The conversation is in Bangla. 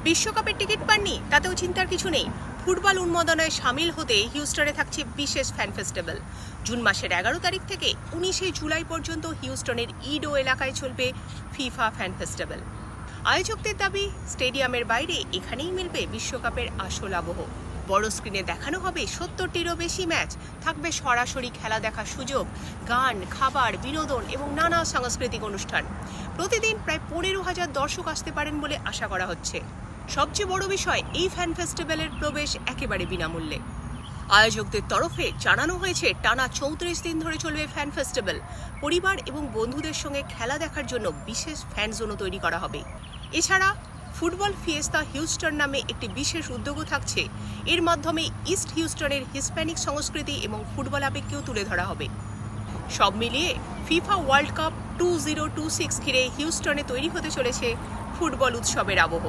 বিশ্বকাপের টিকিট পাননি, তাতেও চিন্তার কিছু নেই। ফুটবল উন্মাদনায় সামিল হতে হিউস্টনে থাকছে বিশেষ ফ্যান ফেস্টিভ্যাল। জুন মাসের 11 তারিখ থেকে 19শে জুলাই পর্যন্ত হিউস্টনের ইডো এলাকায় চলবে ফিফা ফ্যান ফেস্টিভ্যাল। আয়োজকদের দাবি, স্টেডিয়ামের বাইরে এখানেই মিলবে বিশ্বকাপের আসল আবহ। বড় স্ক্রিনে দেখানো হবে 70টিরও বেশি ম্যাচ, থাকবে সরাসরি খেলা দেখার সুযোগ, গান, খাবার, বিনোদন এবং নানা সাংস্কৃতিক অনুষ্ঠান। প্রতিদিন প্রায় 15,000 দর্শক আসতে পারেন বলে আশা করা হচ্ছে। সবচেয়ে বড় বিষয়, এই ফ্যান ফেস্টিভ্যালের প্রবেশ একেবারে বিনামূল্যে। আয়োজকদের তরফে জানানো হয়েছে টানা 34 দিন ধরে চলবে ফ্যান ফেস্টিভ্যাল। পরিবার এবং বন্ধুদের সঙ্গে খেলা দেখার জন্য বিশেষ ফ্যান জোনও তৈরি করা হবে। এছাড়া ফুটবল ফিয়েস্তা হিউস্টন নামে একটি বিশেষ উদ্যোগও থাকছে। এর মাধ্যমে ইস্ট হিউস্টনের হিসপ্যানিক সংস্কৃতি এবং ফুটবল আবেগকেও তুলে ধরা হবে। সব মিলিয়ে ফিফা ওয়ার্ল্ড কাপ 2026 ঘিরে হিউস্টনে তৈরি হতে চলেছে ফুটবল উৎসবের আবহ।